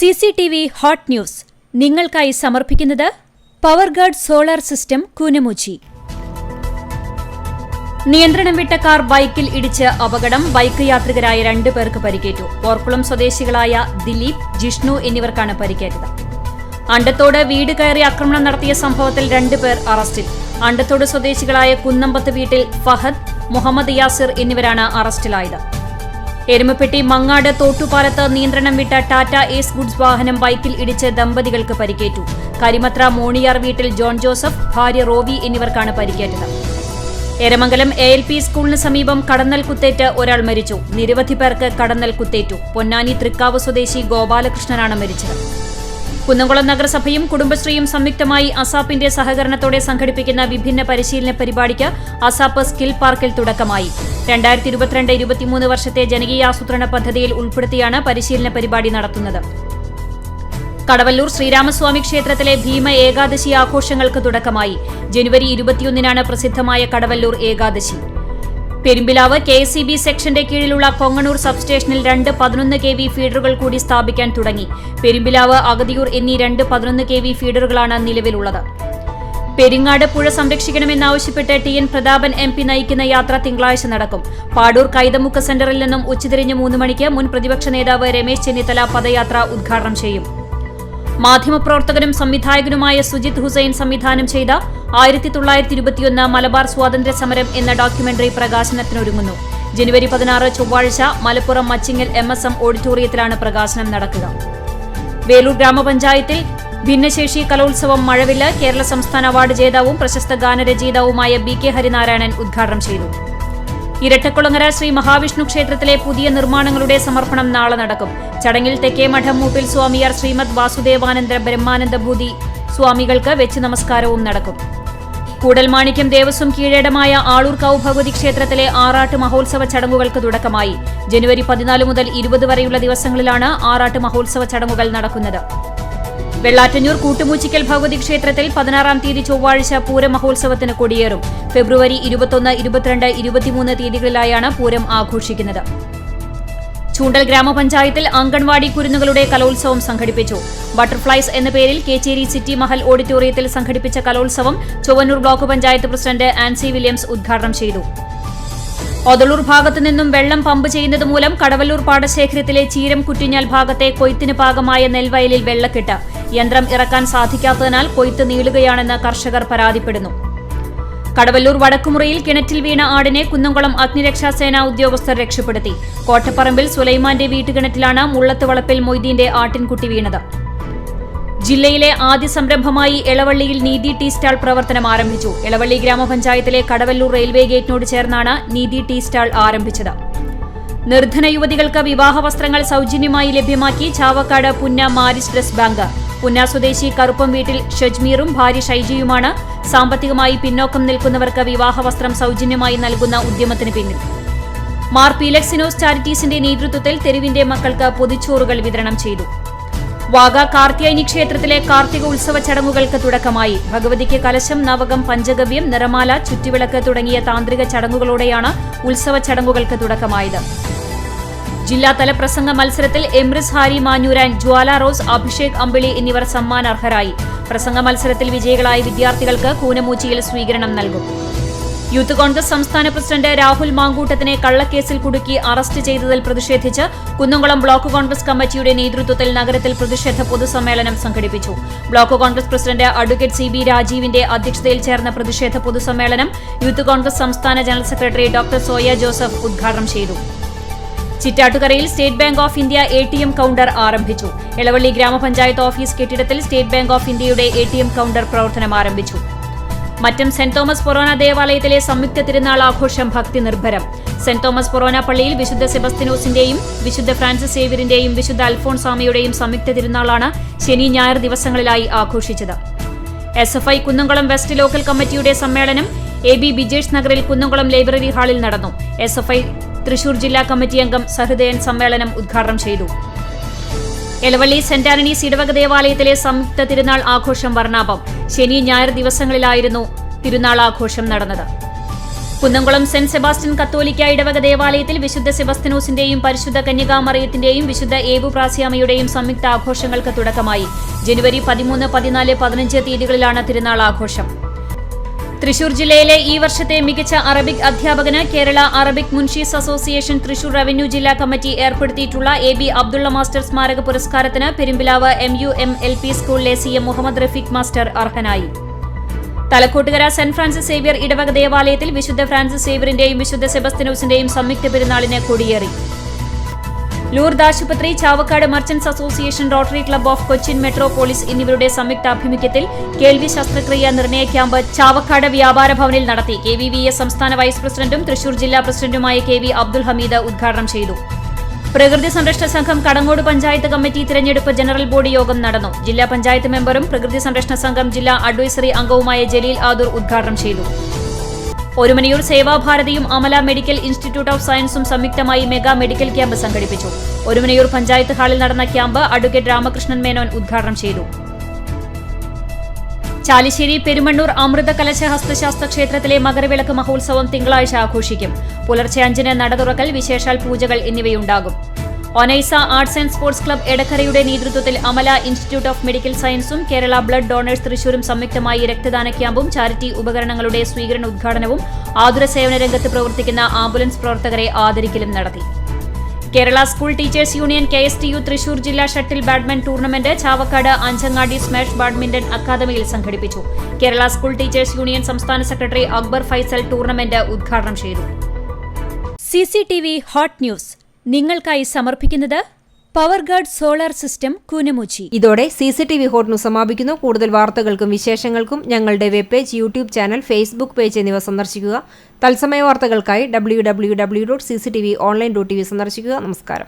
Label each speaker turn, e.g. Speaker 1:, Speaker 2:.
Speaker 1: CCTV hot news നിങ്ങൾക്കായി സമർപ്പിക്കുന്നത് Powerguard solar system Koonamuchi. നിയന്ത്രണം വിട്ട കാർ ബൈക്കിൽ ഇടിച്ച് അപകടം. ബൈക്ക് യാത്രികരായ 2 പേർക്ക് പരിക്കേറ്റു. പോർക്കുളം സ്വദേശികളായ ദിലീപ്, ജിഷ്ണു എന്നിവർക്കാണ് പരിക്കേറ്റത്. അണ്ടത്തോട് വീട് കയറി ആക്രമണം നടത്തിയ സംഭവത്തിൽ 2 പേർ അറസ്റ്റിൽ. അണ്ടത്തോട് സ്വദേശികളായ കുന്നമ്പത്ത് വീട്ടിൽ ഫഹദ്, മുഹമ്മദ് യാസിർ എന്നിവരാണ് അറസ്റ്റിലായത്. എരുമപ്പെട്ടി മങ്ങാട് തോട്ടുപാലത്ത് നിയന്ത്രണം വിട്ട ടാറ്റ ഏസ് ഗുഡ്സ് വാഹനം ബൈക്കിൽ ഇടിച്ച് ദമ്പതികൾക്ക് പരിക്കേറ്റു. കരിമത്ര മോണിയാർ വീട്ടിൽ ജോൺ ജോസഫ്, ഭാര്യ റോവി എന്നിവർക്കാണ് പരിക്കേറ്റത്. എരമംഗലം ALP സ്കൂളിന് സമീപം കടന്നൽ കുത്തേറ്റ് ഒരാൾ മരിച്ചു. നിരവധി പേർക്ക് കടന്നൽ കുത്തേറ്റു. പൊന്നാനി തൃക്കാവ് സ്വദേശി ഗോപാലകൃഷ്ണനാണ് മരിച്ചത്. കുന്നംകുളം നഗരസഭയും കുടുംബശ്രീയും സംയുക്തമായി അസാപ്പിന്റെ സഹകരണത്തോടെ സംഘടിപ്പിക്കുന്ന വിഭിന്ന പരിശീലന പരിപാടിക്ക് അസാപ്പ് സ്കിൽ പാർക്കിൽ തുടക്കമായി. 2022-23 വർഷത്തെ ജനകീയാസൂത്രണ പദ്ധതിയിൽ ഉൾപ്പെടുത്തിയാണ് പരിശീലന പരിപാടി നടത്തുന്നത്. കടവല്ലൂർ ശ്രീരാമസ്വാമി ക്ഷേത്രത്തിലെ ഭീമ ഏകാദശി ആഘോഷങ്ങൾക്ക് തുടക്കമായി. ജനുവരി 21-നാണ് പ്രസിദ്ധമായ കടവല്ലൂർ ഏകാദശി. പെരുമ്പിലാവ് KSEB സെക്ഷന്റെ കീഴിലുള്ള കൊങ്ങണൂർ സബ്സ്റ്റേഷനിൽ 2 11 kV ഫീഡറുകൾ കൂടി സ്ഥാപിക്കാൻ തുടങ്ങി. പെരുമ്പിലാവ്, അഗതിയൂർ എന്നീ 2 11 kV ഫീഡറുകളാണ് നിലവിലുള്ളത്. പെരിങ്ങാട് പുഴ സംരക്ഷിക്കണമെന്നാവശ്യപ്പെട്ട് TN പ്രതാപൻ MP നയിക്കുന്ന യാത്ര തിങ്കളാഴ്ച നടക്കും. പാടൂർ കൈതമുക്ക് സെന്ററിൽ നിന്നും ഉച്ചതിരിഞ്ഞ് 3 മണിക്ക് മുൻ പ്രതിപക്ഷ നേതാവ് രമേശ് ചെന്നിത്തല പദയാത്ര ഉദ്ഘാടനം ചെയ്യും. മാധ്യമപ്രവർത്തകനും സംവിധായകനുമായ സുജിത് ഹുസൈൻ സംവിധാനം ചെയ്ത 1921 മലബാർ സ്വാതന്ത്ര്യ സമരം എന്ന ഡോക്യുമെന്ററി പ്രകാശനത്തിനൊരുങ്ങുന്നു. ജനുവരി 16 ചൊവ്വാഴ്ച മലപ്പുറം മച്ചിങ്ങൽ MSM ഓഡിറ്റോറിയത്തിലാണ് പ്രകാശനം നടക്കുക. വേലൂർ ഗ്രാമപഞ്ചായത്തിൽ ഭിന്നശേഷി കലോത്സവം മഴവില്ല് കേരള സംസ്ഥാന അവാർഡ് ജേതാവും പ്രശസ്ത ഗാനരചയിതാവുമായ BK ഹരിനാരായണൻ ഉദ്ഘാടനം ചെയ്തു. ഇരട്ടക്കുളങ്ങര ശ്രീ മഹാവിഷ്ണു ക്ഷേത്രത്തിലെ പുതിയ നിർമ്മാണങ്ങളുടെ സമർപ്പണം നാളെ നടക്കും. ചടങ്ങിൽ തെക്കേമഠം മൂപ്പിൽ സ്വാമിയാർ ശ്രീമദ് വാസുദേവാനന്ദ ബ്രഹ്മാനന്ദഭൂതി സ്വാമികൾക്ക് വെച്ച് നമസ്കാരവും നടക്കും. കൂടൽമാണിക്യം ദേവസ്വം കീഴടമായ ആളൂർക്കാവ് ഭഗവതി ക്ഷേത്രത്തിലെ ആറാട്ട് മഹോത്സവ ചടങ്ങുകൾക്ക് തുടക്കമായി. ജനുവരി 14 മുതൽ 20 വരെയുള്ള ദിവസങ്ങളിലാണ് ആറാട്ട് മഹോത്സവ ചടങ്ങുകൾ നടക്കുന്നത്. വെള്ളാറ്റഞ്ഞൂർ കൂട്ടുമൂച്ചിക്കൽ ഭഗവതി ക്ഷേത്രത്തിൽ 16-ാം തീയതി ചൊവ്വാഴ്ച പൂരമഹോത്സവത്തിന് കൊടിയേറും. ഫെബ്രുവരി 21, 22, 23 തീയതികളിലായാണ് പൂരം ആഘോഷിക്കുന്നത്. ചൂണ്ടൽ ഗ്രാമപഞ്ചായത്തിൽ അംഗൻവാടി കുരുന്നുകളുടെ കലോത്സവം സംഘടിപ്പിച്ചു. ബട്ടർഫ്ലൈസ് എന്ന പേരിൽ കേച്ചേരി സിറ്റി മഹൽ ഓഡിറ്റോറിയത്തിൽ സംഘടിപ്പിച്ച കലോത്സവം Chowwannur block panchayat president Ancy Williams ഉദ്ഘാടനം ചെയ്തു. ഒതളൂർ ഭാഗത്തു നിന്നും വെള്ളം പമ്പ് ചെയ്യുന്നത് മൂലം കടവല്ലൂർ പാടശേഖരത്തിലെ ചീരം കുറ്റിഞ്ഞാൽ ഭാഗത്തെ കൊയ്ത്തിന് പാകമായ നെൽവയലിൽ വെള്ളക്കെട്ട്. യന്ത്രം ഇറക്കാൻ സാധിക്കാത്തതിനാൽ കൊയ്ത്ത് നീളുകയാണെന്ന് കർഷകർ പരാതിപ്പെടുന്നു. കടവല്ലൂർ വടക്കുമുറിയിൽ കിണറ്റിൽ വീണ ആടിനെ കുന്നംകുളം അഗ്നിരക്ഷാസേന ഉദ്യോഗസ്ഥർ രക്ഷപ്പെടുത്തി. കോട്ടപ്പറമ്പിൽ സുലൈമാന്റെ വീട്ടുകിണറ്റിലാണ് മുള്ളത്ത് വളപ്പിൽ മൊയ്തീന്റെ ആട്ടിൻകുട്ടി വീണത്. ജില്ലയിലെ ആദ്യ സംരംഭമായി എളവള്ളിയിൽ നീതി ടീ സ്റ്റാൾ പ്രവർത്തനം ആരംഭിച്ചു. എളവള്ളി ഗ്രാമപഞ്ചായത്തിലെ കടവല്ലൂർ റെയിൽവേ ഗേറ്റിനോട് ചേർന്നാണ് നീതി ടീ സ്റ്റാൾ ആരംഭിച്ചത്. നിർധന യുവതികൾക്ക് വിവാഹ വസ്ത്രങ്ങൾ സൌജന്യമായി ലഭ്യമാക്കി ചാവക്കാട് പുന്ന മാരിസ് ഡ്രസ് ബാങ്ക്. പുന്ന സ്വദേശി കറുപ്പം വീട്ടിൽ ഷജ്മീറും ഭാര്യ ഷൈജിയുമാണ് സാമ്പത്തികമായി പിന്നോക്കം നിൽക്കുന്നവർക്ക് വിവാഹ വസ്ത്രം സൌജന്യമായി നൽകുന്ന ഉദ്യമത്തിന് പിന്നിൽ. മാർ പീലക്സിനോസ് ചാരിറ്റീസിന്റെ നേതൃത്വത്തിൽ തെരുവിന്റെ മക്കൾക്ക് പൊതിച്ചോറുകൾ വിതരണം ചെയ്തു. വാഗ കാർത്തിയായനി ക്ഷേത്രത്തിലെ കാർത്തിക ഉത്സവ ചടങ്ങുകൾക്ക് തുടക്കമായി. ഭഗവതിക്ക് കലശം, നവകം, പഞ്ചഗവ്യം, നിറമാല, ചുറ്റുവിളക്ക് തുടങ്ങിയ താന്ത്രിക ചടങ്ങുകളോടെയാണ് ഉത്സവ ചടങ്ങുകൾക്ക് തുടക്കമായത്. ജില്ലാതല പ്രസംഗ മത്സരത്തിൽ എംറിസ് ഹാരി മാഞ്ഞൂരാൻ, ജ്വാല റോസ്, അഭിഷേക് അമ്പിളി എന്നിവർ സമ്മാനാർഹരായി. പ്രസംഗ മത്സരത്തിൽ വിജയികളായ വിദ്യാർത്ഥികൾക്ക് കൂനമൂച്ചിയിൽ സ്വീകരണം നൽകും. യൂത്ത് കോൺഗ്രസ് സംസ്ഥാന പ്രസിഡന്റ് രാഹുൽ മാങ്കൂട്ടത്തിനെ കള്ളക്കേസിൽ കുടുക്കി അറസ്റ്റ് ചെയ്തതിൽ പ്രതിഷേധിച്ച് കുന്നംകുളം ബ്ലോക്ക് കോൺഗ്രസ് കമ്മിറ്റിയുടെ നേതൃത്വത്തിൽ നഗരത്തിൽ പ്രതിഷേധ പൊതുസമ്മേളനം സംഘടിപ്പിച്ചു. Block Congress president advocate CB രാജീവിന്റെ അധ്യക്ഷതയിൽ ചേർന്ന പ്രതിഷേധ പൊതുസമ്മേളനം യൂത്ത് കോൺഗ്രസ് സംസ്ഥാന general secretary doctor Soya Joseph ഉദ്ഘാടനം ചെയ്തു. ചിറ്റാട്ടുകരയിൽ State Bank of India ATM counter ആരംഭിച്ചു. എളവള്ളി ഗ്രാമപഞ്ചായത്ത് ഓഫീസ് കെട്ടിടത്തിൽ സ്റ്റേറ്റ് ബാങ്ക് ഓഫ് ഇന്ത്യയുടെ ATM കൌണ്ടർ പ്രവർത്തനം ആരംഭിച്ചു. മറ്റം സെന്റ് തോമസ് ഫൊറോന ദേവാലയത്തിലെ സംയുക്ത തിരുനാൾ ആഘോഷം ഭക്തി നിർഭരം. സെന്റ് തോമസ് ഫൊറോന പള്ളിയിൽ വിശുദ്ധ സെബസ്തിനോസിന്റെയും വിശുദ്ധ ഫ്രാൻസിസ് സേവ്യറിന്റെയും വിശുദ്ധ അൽഫോൺസാമയുടെയും സംയുക്ത തിരുനാളാണ് ശനി ഞായർ ദിവസങ്ങളിലായി ആഘോഷിച്ചത്. SFI കുന്നംകുളം വെസ്റ്റ് ലോക്കൽ കമ്മിറ്റിയുടെ സമ്മേളനം AB ബിജേഷ് നഗറിൽ കുന്നംകുളം ലൈബ്രറി ഹാളിൽ നടന്നു. SFI തൃശൂർ ജില്ലാ കമ്മിറ്റി അംഗം സഹൃദയൻ സമ്മേളനം ഉദ്ഘാടനം ചെയ്തു. എളവള്ളി സെന്റ് ആന്റണീസ് ഇടവക ദേവാലയത്തിലെ സംയുക്ത തിരുനാൾ ആഘോഷം വർണ്ണാഭം. ശനി ഞായർ ദിവസങ്ങളിലായിരുന്നു തിരുനാൾ ആഘോഷം നടന്നത്. കുന്നംകുളം സെന്റ് സെബാസ്റ്റ്യൻ കത്തോലിക്ക ഇടവക ദേവാലയത്തിൽ വിശുദ്ധ സെബസ്ത്യനോസിന്റെയും പരിശുദ്ധ കന്യകാമറിയത്തിന്റെയും വിശുദ്ധ ഏബു പ്രാസ്യാമയുടെയും സംയുക്ത ആഘോഷങ്ങൾക്ക് തുടക്കമായി. ജനുവരി 13, 14, 15 തീയതികളിലാണ് തിരുനാൾ ആഘോഷം. തൃശൂർ ജില്ലയിലെ ഈ വർഷത്തെ മികച്ച അറബിക് അധ്യാപകന് Kerala Arabic Munshis association Thrissur revenue ജില്ലാ കമ്മിറ്റി ഏർപ്പെടുത്തിയിട്ടുള്ള AB അബ്ദുള്ള മാസ്റ്റർ സ്മാരക പുരസ്കാരത്തിന് പെരുമ്പിലാവ് MUM LP സ്കൂളിലെ CM മുഹമ്മദ് റഫീഖ് മാസ്റ്റർ അർഹനായി. തലക്കോട്ടുകര സെന്റ് ഫ്രാൻസിസ് സേവ്യർ ഇടവക ദേവാലയത്തിൽ വിശുദ്ധ ഫ്രാൻസിസ് സേവ്യറിന്റെയും വിശുദ്ധ സെബസ്ത്യനോസിന്റെയും സംയുക്ത പെരുന്നാളിന് കൊടിയേറി. ലൂർദ് ആശുപത്രി, Chavakkad merchants association, rotary club of Cochin metropolis എന്നിവരുടെ സംയുക്താഭിമുഖ്യത്തിൽ കേൾവി ശസ്ത്രക്രിയ നിർണയ ക്യാമ്പ് ചാവക്കാട് വ്യാപാര ഭവനിൽ നടത്തി. KVVS സംസ്ഥാന വൈസ് പ്രസിഡന്റും തൃശൂർ ജില്ലാ പ്രസിഡന്റുമായ KV അബ്ദുൽ ഹമീദ് ഉദ്ഘാടനം ചെയ്തു. പ്രകൃതി സംരക്ഷണ സംഘം കടങ്ങോട് പഞ്ചായത്ത് കമ്മിറ്റി തിരഞ്ഞെടുപ്പ് ജനറൽ ബോഡി യോഗം നടന്നു. ജില്ലാ പഞ്ചായത്ത് മെമ്പറും പ്രകൃതി സംരക്ഷണ സംഘം ജില്ലാ അഡ്വൈസറി അംഗവുമായ ജലീൽ ആദൂർ ഉദ്ഘാടനം ചെയ്തു. ഒരുമനിയൂർ സേവാഭാരതിയും അമല മെഡിക്കൽ ഇൻസ്റ്റിറ്റ്യൂട്ട് ഓഫ് സയൻസും സംയുക്തമായി മെഗാ മെഡിക്കൽ ക്യാമ്പ് സംഘടിപ്പിച്ചു. ഒരുമനിയൂർ പഞ്ചായത്ത് ഹാളിൽ നടന്ന ക്യാമ്പ് അഡ്വക്കേറ്റ് രാമകൃഷ്ണൻ മേനോൻ ഉദ്ഘാടനം ചെയ്തു. ചാലിശ്ശേരി പെരുമണ്ണൂർ അമൃത കലശ ഹസ്തശാസ്ത്ര ക്ഷേത്രത്തിലെ മകരവിളക്ക് മഹോത്സവം തിങ്കളാഴ്ച ആഘോഷിക്കും. പുലർച്ചെ 5-ന് നട തുറക്കൽ, വിശേഷാൽ പൂജകൾ എന്നിവയുണ്ടാകും. ഒനൈസ ആർട്സ് ആൻഡ് സ്പോർട്സ് ക്ലബ്ബ് എടക്കരയുടെ നേതൃത്വത്തിൽ അമല ഇൻസ്റ്റിറ്റ്യൂട്ട് ഓഫ് മെഡിക്കൽ സയൻസും കേരള ബ്ലഡ് ഡോണേഴ്സ് തൃശൂരും സംയുക്തമായി രക്തദാന ക്യാമ്പും ചാരിറ്റി ഉപകരണങ്ങളുടെ സ്വീകരണ ഉദ്ഘാടനവും ആതുര സേവന രംഗത്ത് പ്രവർത്തിക്കുന്ന ആംബുലൻസ് പ്രവർത്തകരെ ആദരിക്കലും നടത്തി. Kerala school teachers union KSTU Thrissur ജില്ലാ shuttle badminton tournament Chavakkad Anchangadi smash badminton അക്കാദമിയിൽ സംഘടിപ്പിച്ചു. കേരള സ്കൂൾ ടീച്ചേഴ്സ് യൂണിയൻ സംസ്ഥാന സെക്രട്ടറി അക്ബർ ഫൈസൽ ടൂർണമെന്റ് ഉദ്ഘാടനം ചെയ്തു. CCTV ഹോട്ട് ന്യൂസ് നിങ്ങൾക്കായി സമർപ്പിക്കുന്നത് പവർഗാർഡ് സോളാർ സിസ്റ്റം കൂനമുച്ചി.
Speaker 2: ഇതോടെ CCTV ഹോട്ട് ന്യൂസ് സമാപിക്കുന്നു. കൂടുതൽ വാർത്തകൾക്കും വിശേഷങ്ങൾക്കും ഞങ്ങളുടെ web page, YouTube channel, Facebook page എന്നിവ സന്ദർശിക്കുക. തത്സമയ വാർത്തകൾക്കായി www.cctv.online.tv സന്ദർശിക്കുക. നമസ്കാരം.